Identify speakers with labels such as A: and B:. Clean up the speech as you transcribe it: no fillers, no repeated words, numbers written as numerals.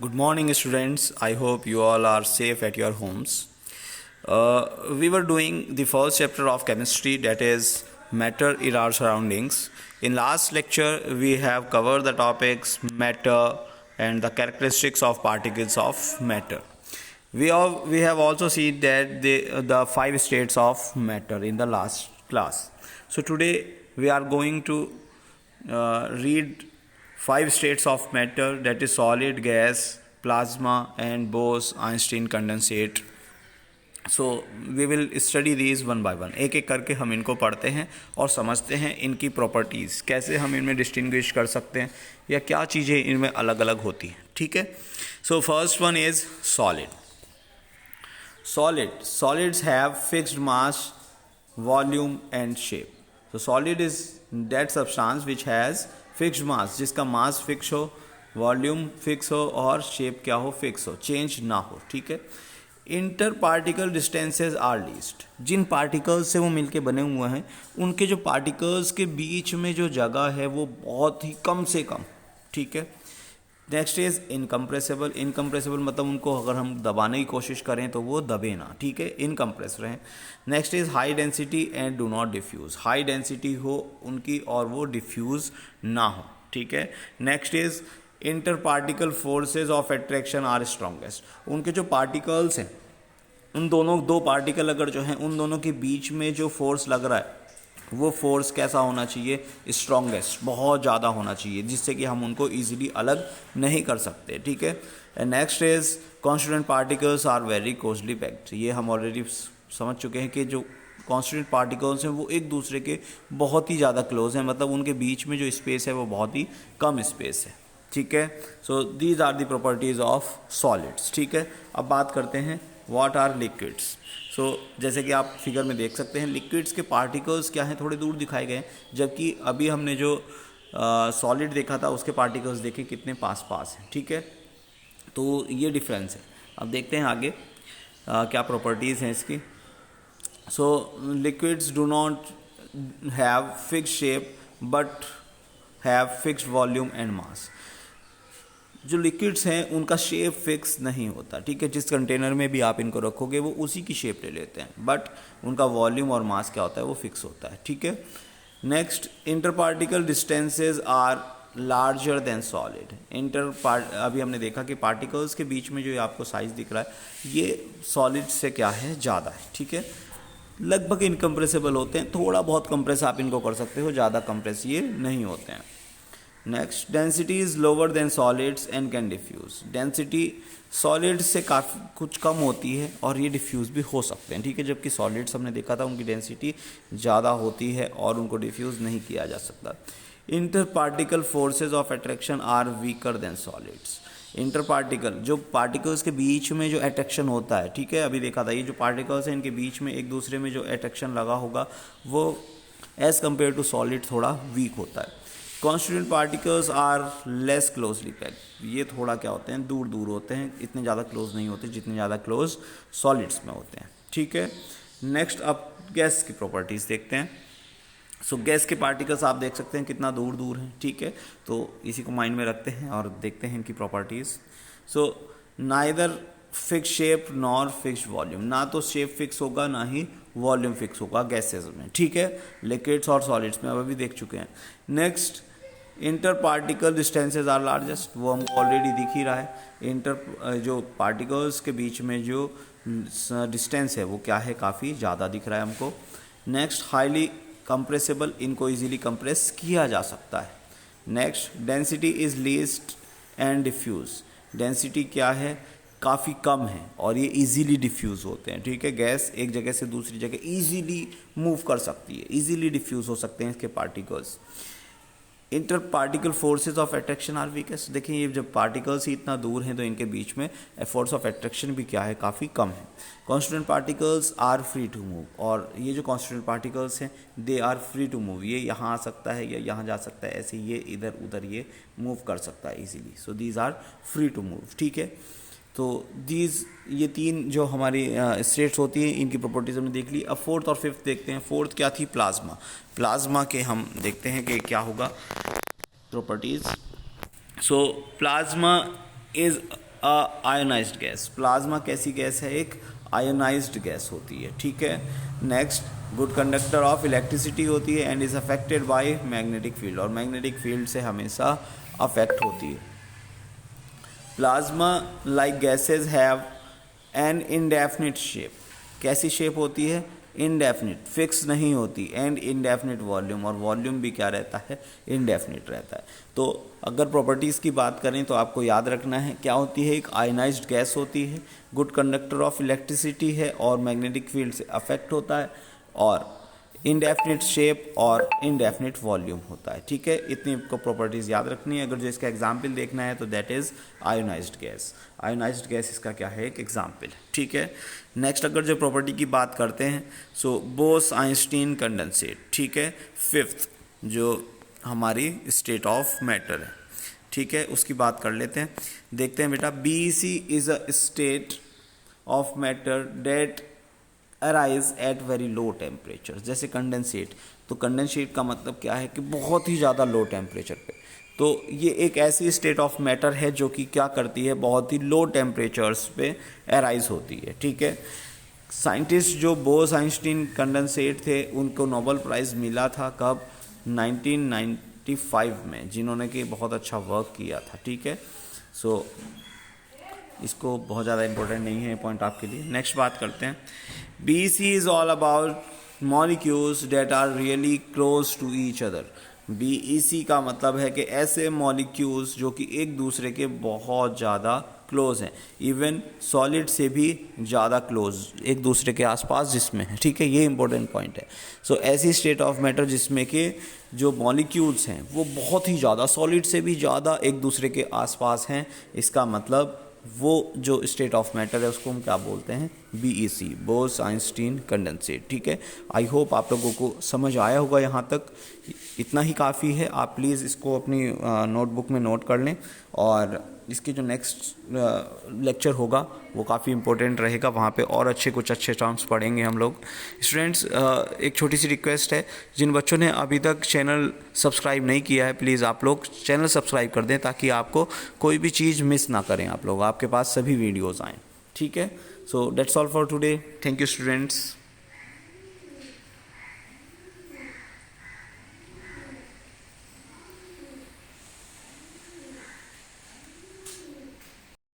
A: Good morning, students. I hope you all are safe at your homes. We were doing the first chapter of chemistry, that is matter in our surroundings. In last lecture, we have covered the topics matter and the characteristics of particles of matter. We have also seen that the five states of matter in the last class. So today we are going to read five states of matter, that is solid, gas, plasma and Bose-Einstein condensate. So we will study these one by one, एक एक करके हम इनको पढ़ते हैं और समझते हैं इनकी प्रॉपर्टीज़, कैसे हम इनमें डिस्टिंग्विश कर सकते हैं या क्या चीज़ें इनमें अलग अलग होती हैं. ठीक है. So first one is solid. Solids have fixed mass, volume and shape. So solid is that substance which has fixed mass, जिसका mass fix हो, volume fix हो और shape क्या हो, fix हो, change ना हो. ठीक है. Inter particle distances are least. जिन पार्टिकल्स से वो मिलके बने हुए हैं उनके जो पार्टिकल्स के बीच में जो जगह है वो बहुत ही कम से कम. ठीक है. Next is incompressible. इनकम्प्रेसिबल मतलब उनको अगर हम दबाने की कोशिश करें तो वो दबे ना. ठीक है, इनकम्प्रेस रहें. Next is high density and do not diffuse. High density हो उनकी और वो डिफ्यूज़ ना हो. ठीक है. Next is inter particle forces of attraction are strongest. उनके जो पार्टिकल्स हैं, उन दोनों दो पार्टिकल अगर जो हैं उन दोनों के बीच में जो फोर्स लग रहा है वो फोर्स कैसा होना चाहिए, स्ट्रॉन्गेस्ट, बहुत ज़्यादा होना चाहिए, जिससे कि हम उनको ईजिली अलग नहीं कर सकते. ठीक है. And next is constituent particles are very closely packed. ये हम ऑलरेडी समझ चुके हैं कि जो कॉन्स्टिट्यूएंट पार्टिकल्स हैं वो एक दूसरे के बहुत ही ज़्यादा क्लोज हैं, मतलब उनके बीच में जो स्पेस है वो बहुत ही कम स्पेस है. ठीक है. So these are the properties of solids. ठीक है. अब बात करते हैं व्हाट आर लिक्विड्स. सो जैसे कि आप फिगर में देख सकते हैं लिक्विड्स के पार्टिकल्स क्या हैं, थोड़े दूर दिखाए गए हैं, जबकि अभी हमने जो सॉलिड देखा था उसके पार्टिकल्स देखे कितने पास पास हैं. ठीक है. तो ये डिफरेंस है. अब देखते हैं आगे क्या प्रॉपर्टीज़ हैं इसकी. So liquids do not have fixed shape but have fixed volume and mass. जो लिक्विड्स हैं उनका शेप फिक्स नहीं होता. ठीक है. जिस कंटेनर में भी आप इनको रखोगे वो उसी की शेप ले लेते हैं, बट उनका वॉल्यूम और मास क्या होता है वो फिक्स होता है. ठीक है. Next, inter particle distances are larger than solid. अभी हमने देखा कि पार्टिकल्स के बीच में जो आपको साइज दिख रहा है ये सॉलिड से क्या है, ज़्यादा है. ठीक है. लगभग इनकम्प्रेसिबल होते हैं, थोड़ा बहुत कंप्रेस आप इनको कर सकते हो, ज़्यादा कंप्रेस ये नहीं होते हैं. Next, density is lower than solids and can diffuse. Density solids से काफ़ी कुछ कम होती है और ये डिफ्यूज़ भी हो सकते हैं. ठीक है. जबकि सॉलिड्स हमने देखा था उनकी डेंसिटी ज़्यादा होती है और उनको डिफ्यूज़ नहीं किया जा सकता. Inter particle forces of attraction are weaker than solids. Inter particle जो पार्टिकल्स के बीच में जो अट्रैक्शन होता है, ठीक है, अभी देखा था ये जो पार्टिकल्स हैं इनके बीच में एक दूसरे में जो अट्रैक्शन लगा होगा वो एज़ कम्पेयर टू सॉलिड थोड़ा वीक होता है. Constituent particles are less closely packed. ये थोड़ा क्या होते हैं, दूर दूर होते हैं, इतने ज़्यादा क्लोज नहीं होते जितने ज़्यादा क्लोज सॉलिड्स में होते हैं. ठीक है. नेक्स्ट, अब गैस की प्रॉपर्टीज़ देखते हैं. सो गैस के पार्टिकल्स आप देख सकते हैं कितना दूर दूर हैं. ठीक है. तो इसी को माइंड में रखते हैं और देखते हैं इनकी properties. So neither fix shape nor fix volume. ना तो शेप फिक्स होगा ना ही वॉल्यूम फिक्स होगा गैसेज में. ठीक है. लिक्विड्स और सॉलिड्स में अब अभी देख चुके हैं. Next, inter particle distances are largest. वो हमको ऑलरेडी दिख ही रहा है. जो पार्टिकल्स के बीच में जो डिस्टेंस है वो क्या है, काफ़ी ज़्यादा दिख रहा है हमको. Next, highly compressible. इनको इजीली कंप्रेस किया जा सकता है. Next, density is least and diffuse. Density क्या है, काफ़ी कम है और ये इजीली डिफ्यूज़ होते हैं. ठीक है. गैस एक जगह से दूसरी जगह इजीली मूव कर सकती है, इजीली डिफ्यूज़ हो सकते हैं इसके particles. Inter particle forces of attraction are weakest. देखिए ये जब पार्टिकल्स ही इतना दूर हैं तो इनके बीच में फोर्स ऑफ अट्रैक्शन भी क्या है, काफ़ी कम है. Constituent particles are free to move. और ये जो कॉन्स्टिट्यूएंट पार्टिकल्स हैं they are free to move. ये यहाँ आ सकता है या यहाँ जा सकता है, ऐसे ये इधर उधर ये मूव कर सकता है easily. So these are free to move. ठीक है. तो ये तीन जो हमारी स्टेट्स होती हैं इनकी प्रॉपर्टीज हमने देख ली. अब फोर्थ और फिफ्थ देखते हैं. फोर्थ क्या थी, प्लाज्मा. प्लाज्मा के हम देखते हैं कि क्या होगा properties. So plasma is ionised gas. Plasma कैसी गैस है? एक आयोनाइज्ड गैस होती है, ठीक है। Next, good conductor of electricity होती है and is affected by magnetic field, और मैग्नेटिक फील्ड से हमेशा अफेक्ट होती है। Plasma like gases have an indefinite shape. कैसी शेप होती है? इनडेफिनिट, फिक्स नहीं होती, एंड इनडेफिनिट वॉल्यूम, और वॉल्यूम भी क्या रहता है? इनडेफिनिट रहता है। तो अगर प्रॉपर्टीज़ की बात करें तो आपको याद रखना है क्या होती है? एक आयनाइज्ड गैस होती है, गुड कंडक्टर ऑफ इलेक्ट्रिसिटी है और मैग्नेटिक फील्ड से अफेक्ट होता है, और इनडेफिनिट शेप और इनडेफिनिट वॉल्यूम होता है, ठीक है। इतनी आपको प्रॉपर्टीज़ याद रखनी है। अगर जो इसका एग्जाम्पल देखना है तो that is ionised gas. Ionised gas इसका क्या है? एक एग्जाम्पल है, ठीक है। नेक्स्ट अगर जो प्रॉपर्टी की बात करते हैं, सो बोस-आइंस्टीन कंडेंसेट, ठीक है। फिफ्थ जो हमारी स्टेट ऑफ मैटर है, ठीक है, उसकी बात कर लेते हैं। देखते हैं बेटा, BEC is a state of matter that arise at very low temperature. जैसे कंडेंसेट, तो कंडेंसेट का मतलब क्या है कि बहुत ही ज़्यादा लो टेम्परेचर पे। तो ये एक ऐसी स्टेट ऑफ मैटर है जो कि क्या करती है? बहुत ही लो टेम्परेचर्स पे अराइज होती है, ठीक है। साइंटिस्ट जो बोस-आइंस्टीन कंडेंसेट थे, उनको नोबेल प्राइज़ मिला था कब? 1995 में, जिन्होंने कि बहुत अच्छा वर्क किया था, ठीक है। सो इसको बहुत ज़्यादा इंपॉर्टेंट नहीं है पॉइंट आपके लिए। नेक्स्ट बात करते हैं, BEC is all about molecules that are really close to each other. BEC का मतलब है कि ऐसे मॉलिक्यूल्स जो कि एक दूसरे के बहुत ज़्यादा क्लोज हैं, इवन सॉलिड से भी ज़्यादा क्लोज, एक दूसरे के आसपास जिसमें है, ठीक है। ये इंपॉर्टेंट पॉइंट है। सो ऐसी स्टेट ऑफ मैटर जिसमें कि जो मॉलिक्यूल्स हैं वो बहुत ही ज़्यादा, सॉलिड से भी ज़्यादा एक दूसरे के आसपास हैं, इसका मतलब वो जो स्टेट ऑफ मैटर है उसको हम क्या बोलते हैं? BEC, बोस-आइंस्टीन कंडेंसेट, ठीक है। आई होप आप लोगों को समझ आया होगा यहाँ तक, इतना ही काफ़ी है। आप प्लीज़ इसको अपनी नोटबुक में नोट कर लें, और इसकी जो नेक्स्ट लेक्चर होगा वो काफ़ी इंपॉर्टेंट रहेगा, वहाँ पे और कुछ अच्छे टर्म्स पढ़ेंगे हम लोग। स्टूडेंट्स, एक छोटी सी रिक्वेस्ट है, जिन बच्चों ने अभी तक चैनल सब्सक्राइब नहीं किया है, प्लीज़ आप लोग चैनल सब्सक्राइब कर दें ताकि आपको कोई भी चीज़ मिस ना करें, आप लोग आपके पास सभी वीडियोज़ आएँ, ठीक है। So that's all for today. Thank you students.